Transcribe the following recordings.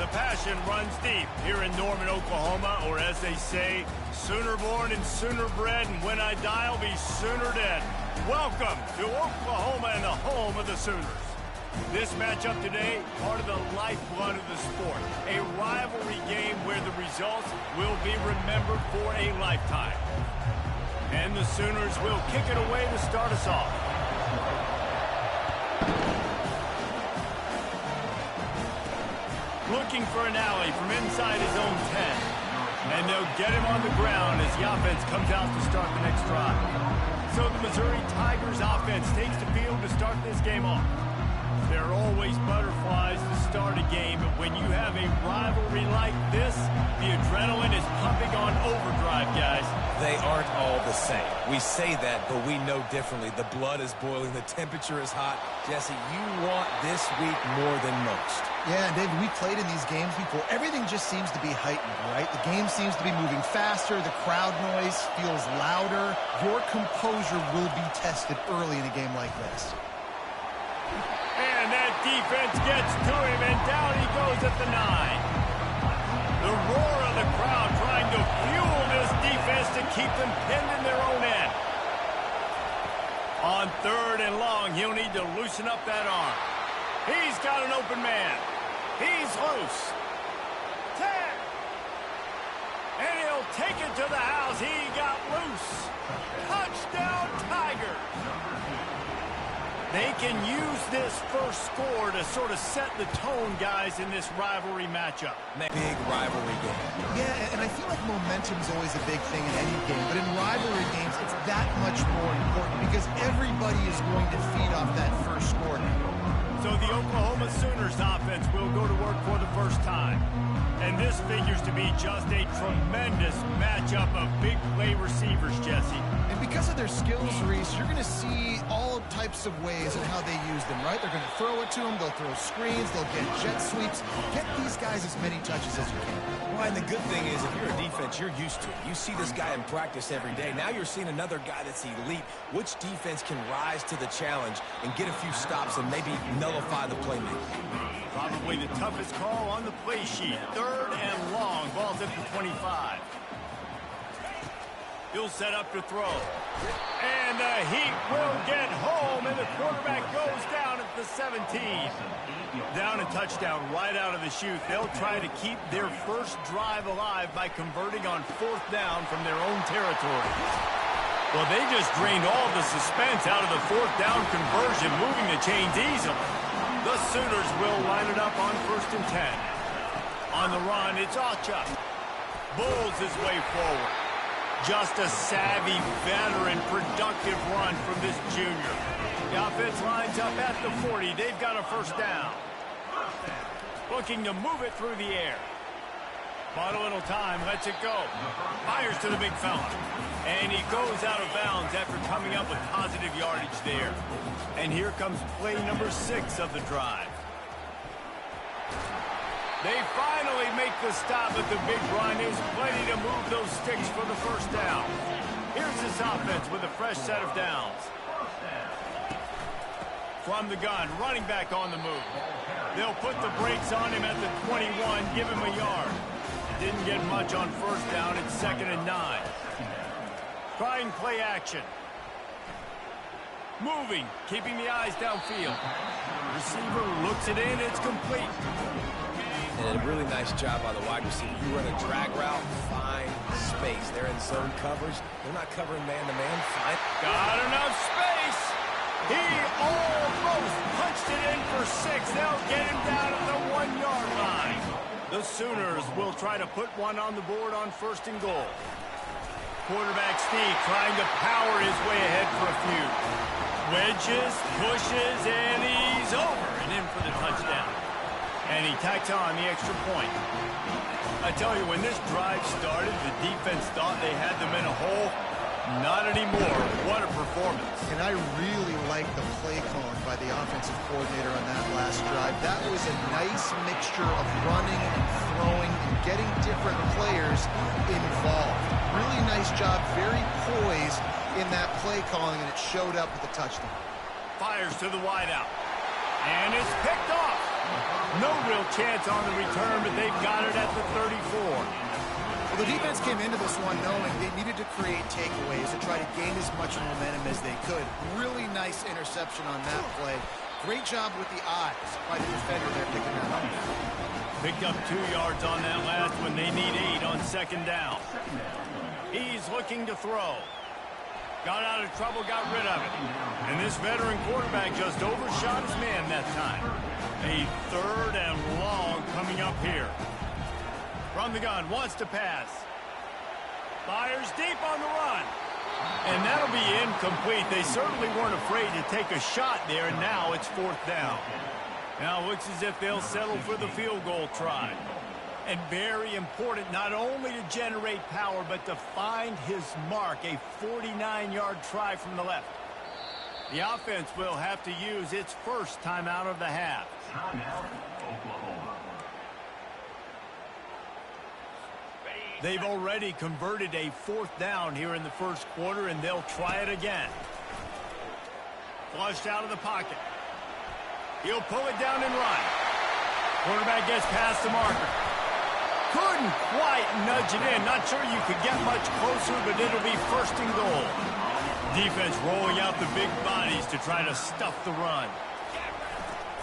The passion runs deep here in Norman, Oklahoma, or as they say, sooner born and sooner bred, and when I die, I'll be sooner dead. Welcome to Oklahoma and the home of the Sooners. This matchup today, part of the lifeblood of the sport, a rivalry game where the results will be remembered for a lifetime. And the Sooners will kick it away to start us off. Looking for an alley from inside his own 10. And they'll get him on the ground as the offense comes out to start the next drive. So the Missouri Tigers offense takes the field to start this game off. There are always butterflies to start a game, but when you have a rivalry like this, the adrenaline is pumping on overdrive, guys. They aren't all the same. We say that, but we know differently. The blood is boiling. The temperature is hot. Jesse, you want this week more than most. Yeah, and David, we played in these games before. Everything just seems to be heightened, right? The game seems to be moving faster. The crowd noise feels louder. Your composure will be tested early in a game like this. And that defense gets to him, and down he goes at the 9. The roar of the crowd trying to fuel this defense to keep them pinned in their own end. On 3rd and long, he'll need to loosen up that arm. He's got an open man. He's loose. 10. And he'll take it to the house. He got loose. Touchdown, Tigers. They can use this first score to sort of set the tone, guys, in this rivalry matchup. Big rivalry game. Yeah, and I feel like momentum's always a big thing in any game, but in rivalry games, it's that much more important because everybody is going to feed off that first score. So the Oklahoma Sooners offense will go to work for the first time. And this figures to be just a tremendous matchup of big play receivers, Jesse. And because of their skills, Reese, you're going to see all types of ways in how they use them, right? They're going to throw it to them, they'll throw screens, they'll get jet sweeps. Get these guys as many touches as you can. Well, and the good thing is, if you're a defense, you're used to it. You see this guy in practice every day. Now you're seeing another guy that's elite. Which defense can rise to the challenge and get a few stops and maybe nullify the playmaker? Probably the toughest call on the play sheet. 3rd and long. Ball's at the 25. He'll set up to throw. And the Heat will get home, and the quarterback goes down at the 17. Down and touchdown right out of the chute. They'll try to keep their first drive alive by converting on 4th down from their own territory. Well, they just drained all the suspense out of the 4th down conversion, moving the chains easily. The Sooners will line it up on 1st and 10. On the run, it's Ncaa. Bulls his way forward. Just a savvy, veteran, productive run from this junior. The offense lines up at the 40. They've got a 1st down. Looking to move it through the air. Bought a little time, lets it go. Fires to the big fella. And he goes out of bounds after coming up with positive yardage there. And here comes play number 6 of the drive. They finally make the stop, but the big run is plenty to move those sticks for the 1st down. Here's this offense with a fresh set of downs. From the gun, running back on the move. They'll put the brakes on him at the 21, give him a yard. Didn't get much on 1st down. It's 2nd and 9. Trying play action. Moving, keeping the eyes downfield. Receiver looks it in, it's complete. And a really nice job by the wide receiver. You run a drag route, find space. They're in zone coverage. They're not covering man-to-man. Fine. Got enough space. He almost punched it in for 6. They'll get him down at the 1-yard line. The Sooners will try to put one on the board on 1st and goal. Quarterback sneak trying to power his way ahead for a few. Wedges, pushes, and he's over and in for the touchdown. And he tacks on the extra point. I tell you, when this drive started, the defense thought they had them in a hole. Not anymore. What a performance. And I really like the play calling by the offensive coordinator on that last drive. That was a nice mixture of running and throwing and getting different players involved. Really nice job, very poised in that play calling, and it showed up with the touchdown. Fires to the wideout. And it's picked off. No real chance on the return, but they've got it at the 34. Well, the defense came into this one knowing they needed to create takeaways to try to gain as much momentum as they could. Really nice interception on that play. Great job with the eyes by the defender there picking that up. Picked up 2 yards on that last one. They need 8 on second down. He's looking to throw. Got out of trouble, got rid of it. And this veteran quarterback just overshot his man that time. A 3rd and long coming up here. From the gun, wants to pass. Fires deep on the run. And that'll be incomplete. They certainly weren't afraid to take a shot there, and now it's 4th down. Now it looks as if they'll settle for the field goal try. And very important, not only to generate power, but to find his mark, a 49-yard try from the left. The offense will have to use its first timeout of the half. They've already converted a 4th down here in the first quarter, and they'll try it again. Flushed out of the pocket. He'll pull it down and run. Quarterback gets past the marker. Couldn't quite nudge it in. Not sure you could get much closer, but it'll be 1st and goal. Defense rolling out the big bodies to try to stuff the run.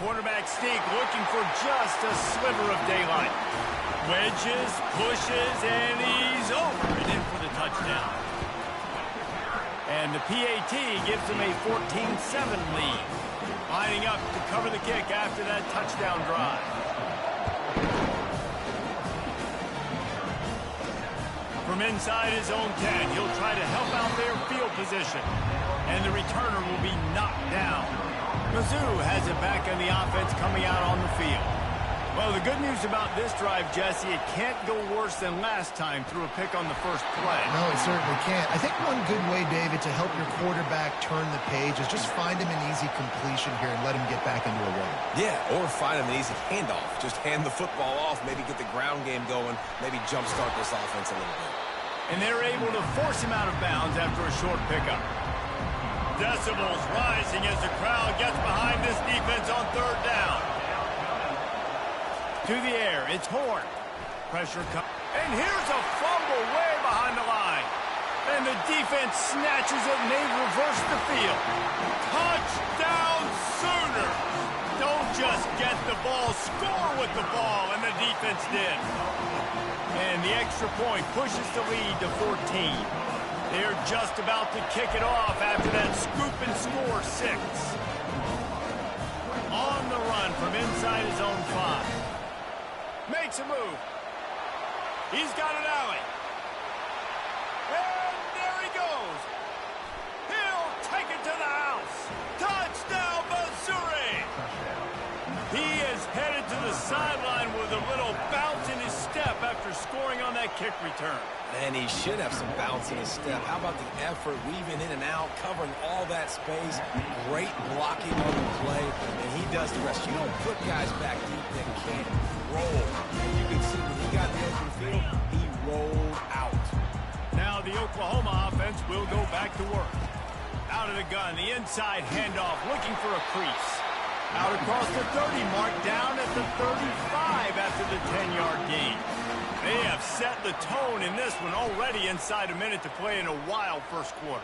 Quarterback sneak looking for just a sliver of daylight. Wedges, pushes, and he's over and in for the touchdown. And the PAT gives him a 14-7 lead. Lining up to cover the kick after that touchdown drive. From inside his own 10, he'll try to help out their field position. And the returner will be knocked down. Mizzou has it back on the offense coming out on the field. Well, the good news about this drive, Jesse, it can't go worse than last time through a pick on the first play. No, it certainly can't. I think one good way, David, to help your quarterback turn the page is just find him an easy completion here and let him get back into a run. Yeah, or find him an easy handoff. Just hand the football off, maybe get the ground game going, maybe jumpstart this offense a little bit. And they're able to force him out of bounds after a short pickup. Decibels rising as the crowd gets behind this defense on 3rd down. To the air, it's Horn. Pressure comes. And here's a fumble way behind the line. And the defense snatches it and they reverse the field. Touchdown Sooners! Don't just get the ball, score with the ball, and the defense did. And the extra point pushes the lead to 14. They're just about to kick it off after that scoop and score 6. On the run from inside his own 5. Makes a move. He's got an alley. And there he goes. He'll take it to the house. Touchdown, Missouri. He is headed to the sideline with a little bounce in his step after scoring on that kick return. And he should have some bounce in his step. How about the effort, weaving in and out, covering all that space. Great blocking on the play, and he does the rest. You don't put guys back deep that can't roll. And you can see when he got the open field, he rolled out. Now the Oklahoma offense will go back to work. Out of the gun, the inside handoff, looking for a crease. Out across the 30 mark, down at the 35 after the 10-yard gain. They have set the tone in this one already inside a minute to play in a wild first quarter.